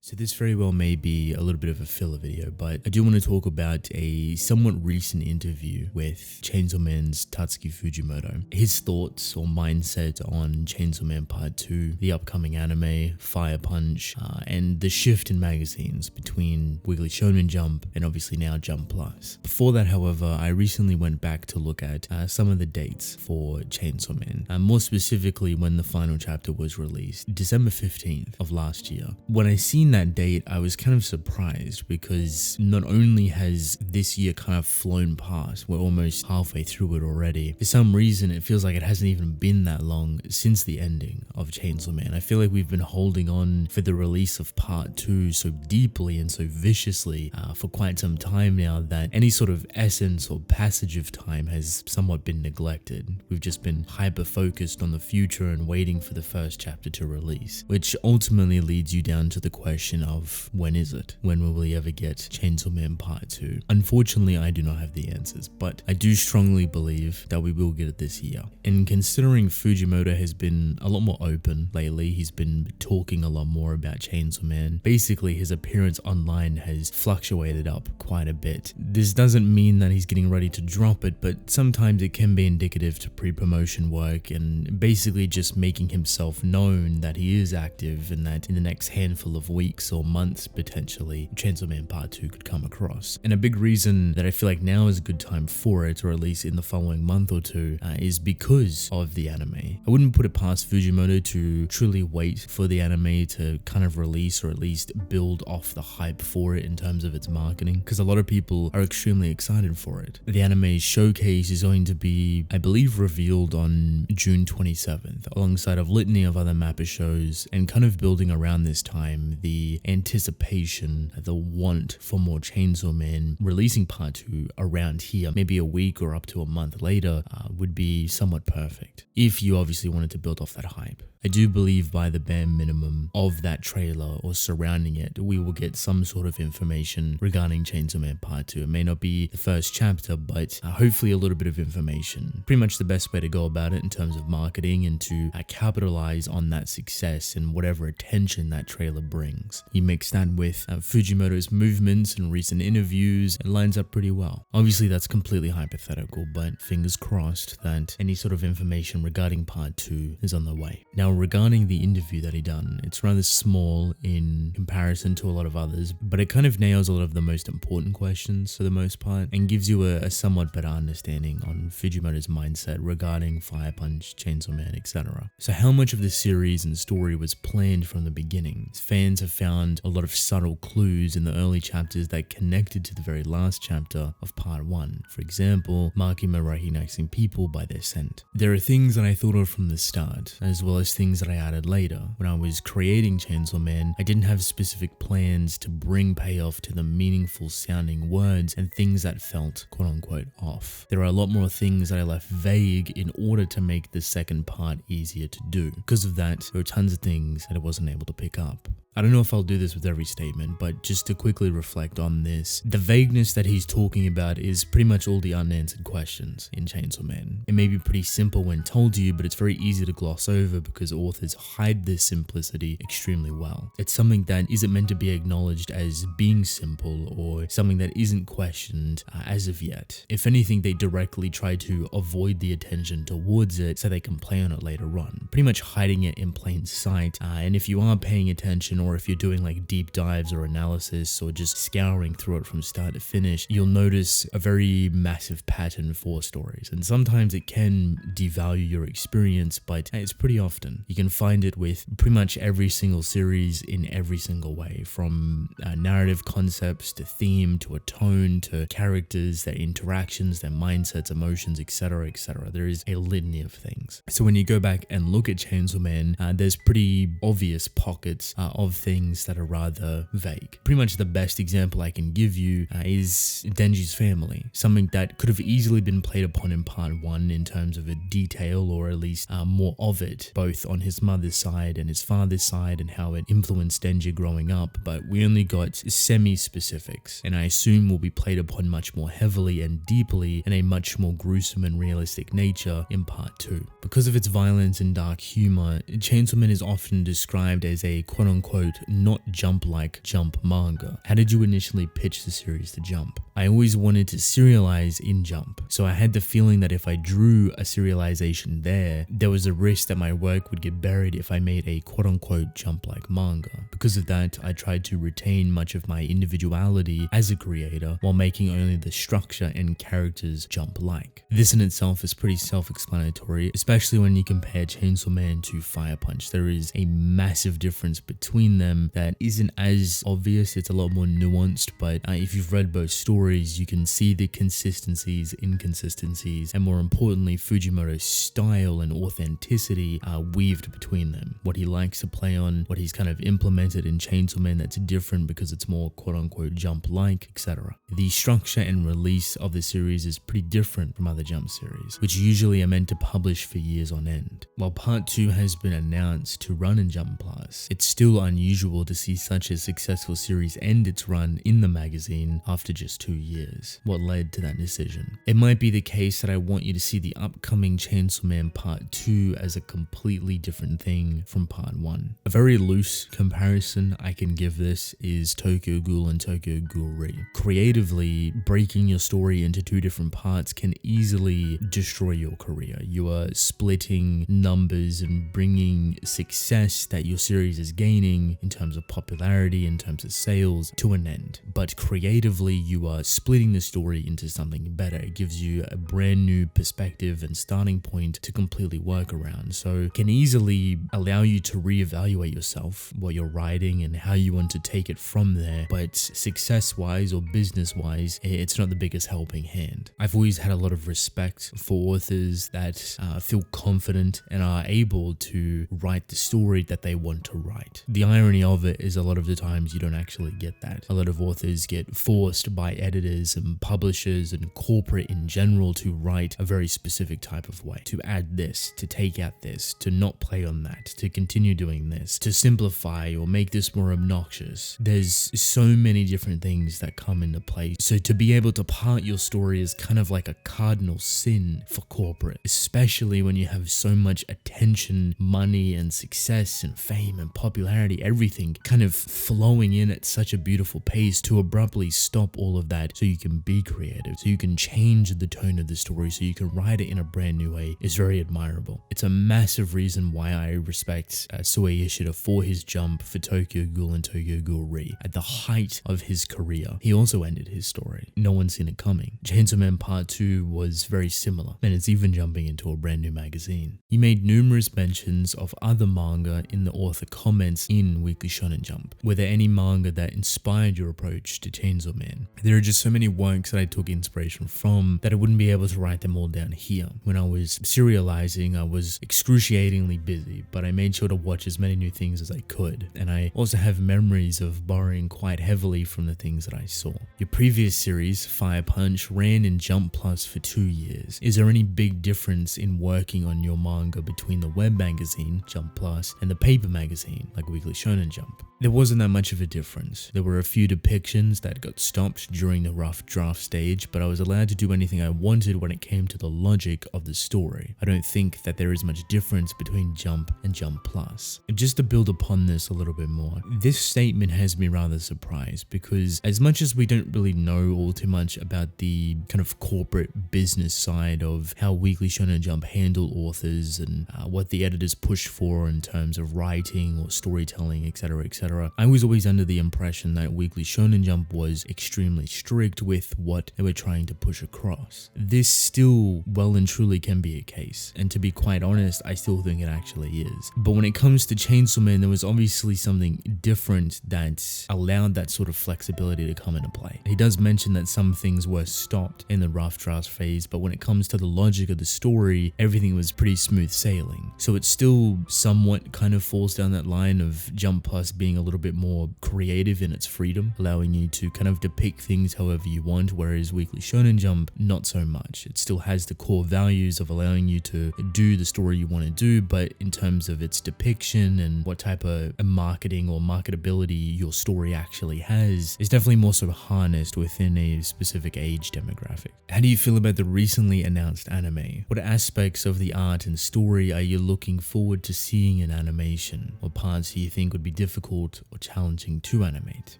So this very well may be a little bit of a filler video, but I do want to talk about a somewhat recent interview with Chainsaw Man's Tatsuki Fujimoto. His thoughts or mindset on Chainsaw Man Part 2, the upcoming anime, Fire Punch, and the shift in magazines between Weekly Shonen Jump and obviously now Jump Plus. Before that, however, I recently went back to look at some of the dates for Chainsaw Man, more specifically when the final chapter was released, December 15th of last year. When I seen that date, I was kind of surprised because not only has this year kind of flown past, we're almost halfway through it already. For some reason, it feels like it hasn't even been that long since the ending of Chainsaw Man. I feel like we've been holding on for the release of Part 2 so deeply and so viciously for quite some time now that any sort of essence or passage of time has somewhat been neglected. We've just been hyper-focused on the future and waiting for the first chapter to release, which ultimately leads you down to the question of when is it? When will we ever get Chainsaw Man Part 2? Unfortunately, I do not have the answers, but I do strongly believe that we will get it this year. And considering Fujimoto has been a lot more open lately, he's been talking a lot more about Chainsaw Man. Basically, his appearance online has fluctuated up quite a bit. This doesn't mean that he's getting ready to drop it, but sometimes it can be indicative to pre-promotion work and basically just making himself known that he is active and that in the next handful of weeks or months potentially Chainsaw Man Part 2 could come across. And a big reason that I feel like now is a good time for it, or at least in the following month or two, is because of the anime. I wouldn't put it past Fujimoto to truly wait for the anime to kind of release or at least build off the hype for it in terms of its marketing, because a lot of people are extremely excited for it. The anime showcase is going to be, I believe, revealed on June 27th alongside a litany of other Mappa shows, and kind of building around this time the anticipation, the want for more Chainsaw Man releasing Part 2 around here, maybe a week or up to a month later, would be somewhat perfect if you obviously wanted to build off that hype. I do believe by the bare minimum of that trailer or surrounding it, we will get some sort of information regarding Chainsaw Man Part 2. It may not be the first chapter, but hopefully a little bit of information. Pretty much the best way to go about it in terms of marketing and to capitalize on that success and whatever attention that trailer brings. You mix that with Fujimoto's movements and recent interviews, it lines up pretty well. Obviously that's completely hypothetical, but fingers crossed that any sort of information regarding Part 2 is on the way. Now, regarding the interview that he done, it's rather small in comparison to a lot of others, but it kind of nails a lot of the most important questions for the most part and gives you a somewhat better understanding on Fujimoto's mindset regarding Fire Punch, Chainsaw Man, etc. So how much of the series and story was planned from the beginning? Fans have found a lot of subtle clues in the early chapters that connected to the very last chapter of Part 1. For example, Makima recognizing people by their scent. There are things that I thought of from the start, as well as things that I added later. When I was creating Chainsaw Man, I didn't have specific plans to bring payoff to the meaningful sounding words and things that felt quote unquote off. There are a lot more things that I left vague in order to make the second part easier to do. Because of that, there were tons of things that I wasn't able to pick up. I don't know if I'll do this with every statement, but just to quickly reflect on this, the vagueness that he's talking about is pretty much all the unanswered questions in Chainsaw Man. It may be pretty simple when told to you, but it's very easy to gloss over because authors hide this simplicity extremely well. It's something that isn't meant to be acknowledged as being simple or something that isn't questioned as of yet. If anything, they directly try to avoid the attention towards it so they can play on it later on, pretty much hiding it in plain sight. And if you are paying attention, or if you're doing like deep dives or analysis or just scouring through it from start to finish, you'll notice a very massive pattern for stories. And sometimes it can devalue your experience, but it's pretty often. You can find it with pretty much every single series in every single way, from narrative concepts to theme to a tone to characters, their interactions, their mindsets, emotions, etc., etc. There is a litany of things. So when you go back and look at Chainsaw Man, there's pretty obvious pockets of things that are rather vague. Pretty much the best example I can give you is Denji's family, something that could have easily been played upon in Part 1 in terms of a detail, or at least more of it, both on his mother's side and his father's side, and how it influenced Denji growing up, but we only got semi-specifics, and I assume will be played upon much more heavily and deeply in a much more gruesome and realistic nature in Part 2. Because of its violence and dark humor, Chainsaw Man is often described as a quote-unquote quote, not Jump-like Jump manga. How did you initially pitch the series to Jump? I always wanted to serialize in Jump, so I had the feeling that if I drew a serialization there was a risk that my work would get buried if I made a quote-unquote Jump-like manga. Because of that, I tried to retain much of my individuality as a creator while making only the structure and characters Jump-like. This in itself is pretty self-explanatory, especially when you compare Chainsaw Man to Fire Punch. There is a massive difference between them that isn't as obvious. It's a lot more nuanced, but if you've read both stories, you can see the consistencies, inconsistencies, and more importantly, Fujimoto's style and authenticity are weaved between them. What he likes to play on, what he's kind of implemented in Chainsaw Man that's different because it's more quote-unquote Jump-like, etc. The structure and release of the series is pretty different from other Jump series, which usually are meant to publish for years on end. While Part 2 has been announced to run in Jump Plus, it's still unusual to see such a successful series end its run in the magazine after just 2 years. What led to that decision? It might be the case that I want you to see the upcoming Chainsaw Man Part 2 as a completely different thing from Part 1. A very loose comparison I can give this is Tokyo Ghoul and Tokyo Ghoul Re. Creatively, breaking your story into two different parts can easily destroy your career. You are splitting numbers and bringing success that your series is gaining in terms of popularity, in terms of sales, to an end. But creatively, you are splitting the story into something better. It gives you a brand new perspective and starting point to completely work around. So it can easily allow you to reevaluate yourself, what you're writing and how you want to take it from there. But success-wise or business-wise, it's not the biggest helping hand. I've always had a lot of respect for authors that feel confident and are able to write the story that they want to write. The irony of it is a lot of the times you don't actually get that. A lot of authors get forced by editors and publishers and corporate in general to write a very specific type of way, to add this, to take out this, to not play on that, to continue doing this, to simplify or make this more obnoxious. There's so many different things that come into play. So to be able to part your story is kind of like a cardinal sin for corporate, especially when you have so much attention, money, and success and fame and popularity, everything kind of flowing in at such a beautiful pace. To abruptly stop all of that so you can be creative, so you can change the tone of the story, so you can write it in a brand new way is very admirable. It's a massive reason why I respect Sue Ishida for his Jump, for Tokyo Ghoul and Tokyo Ghoul Re. At the height of his career, he also ended his story. No one's seen it coming. Chainsaw Man Part 2 was very similar, and it's even jumping into a brand new magazine. He made numerous mentions of other manga in the author comments in Weekly Shonen Jump. Were there any manga that inspired your approach to Chainsaw Man? There are just so many works that I took inspiration from that I wouldn't be able to write them all down here. When I was serializing, I was excruciatingly busy, but I made sure to watch as many new things as I could, and I also have memories of borrowing quite heavily from the things that I saw. Your previous series, Fire Punch, ran in Jump Plus for 2 years. Is there any big difference in working on your manga between the web magazine, Jump Plus, and the paper magazine, like Weekly Shonen Jump? There wasn't that much of a difference. There were a few depictions that got stopped during the rough draft stage, but I was allowed to do anything I wanted when it came to the logic of the story. I don't think that there is much difference between Jump and Jump Plus. And just to build upon this a little bit more, this statement has me rather surprised because as much as we don't really know all too much about the kind of corporate business side of how Weekly Shonen Jump handle authors and what the editors push for in terms of writing or storytelling, etc., etc., I was always under the impression that Weekly Shonen Jump was extremely strict with what they were trying to push across. This still well and truly can be a case, and to be quite honest, I still think it actually is. But when it comes to Chainsaw Man, there was obviously something different that allowed that sort of flexibility to come into play. He does mention that some things were stopped in the rough draft phase, but when it comes to the logic of the story, everything was pretty smooth sailing. So it still somewhat kind of falls down that line of Jump Plus being a little bit more creative in its freedom, allowing you to kind of depict things however you want, whereas Weekly Shonen Jump, not so much. It still has the core values of allowing you to do the story you want to do, but in terms of its depiction and what type of marketing or marketability your story actually has, is definitely more so harnessed within a specific age demographic. How do you feel about the recently announced anime? What aspects of the art and story are you looking forward to seeing in animation? What parts do you think would be difficult difficult or challenging to animate.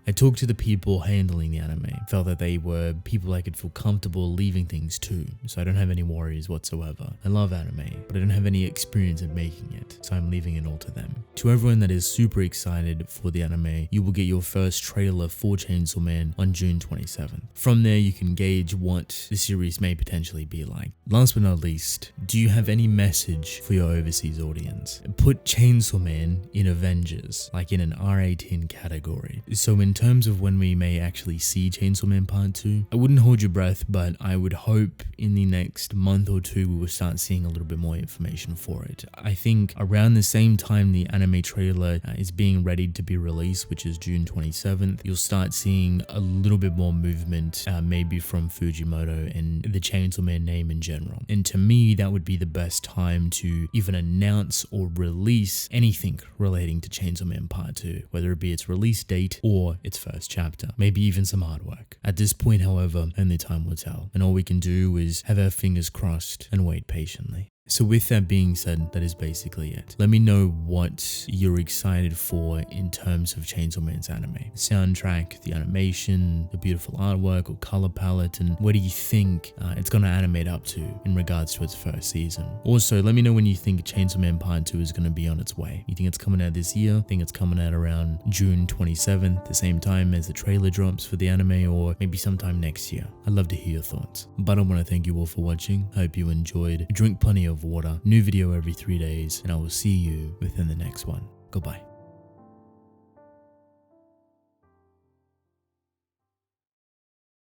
I talked to the people handling the anime, felt that they were people I could feel comfortable leaving things to, so I don't have any worries whatsoever. I love anime, but I don't have any experience in making it, so I'm leaving it all to them. To everyone that is super excited for the anime, you will get your first trailer for Chainsaw Man on June 27th. From there, you can gauge what the series may potentially be like. Last but not least, do you have any message for your overseas audience? Put Chainsaw Man in Avengers, like in an R18 category. So in terms of when we may actually see Chainsaw Man Part 2, I wouldn't hold your breath, but I would hope in the next month or two we will start seeing a little bit more information for it. I think around the same time the anime trailer is being ready to be released, which is June 27th, you'll start seeing a little bit more movement, maybe from Fujimoto and the Chainsaw Man name in general. And to me, that would be the best time to even announce or release anything relating to Chainsaw Man Part 2, whether it be its release date or its first chapter, maybe even some artwork. At this point, however, only time will tell, and all we can do is have our fingers crossed and wait patiently. So with that being said, that is basically it. Let me know what you're excited for in terms of Chainsaw Man's anime. The soundtrack, the animation, the beautiful artwork or color palette, and what do you think it's going to animate up to in regards to its first season. Also, let me know when you think Chainsaw Man Part 2 is going to be on its way. You think it's coming out this year? Think it's coming out around June 27th, the same time as the trailer drops for the anime, or maybe sometime next year? I'd love to hear your thoughts. But I want to thank you all for watching. I hope you enjoyed. Drink plenty of water. New video every 3 days, and I will see you within the next one. Goodbye.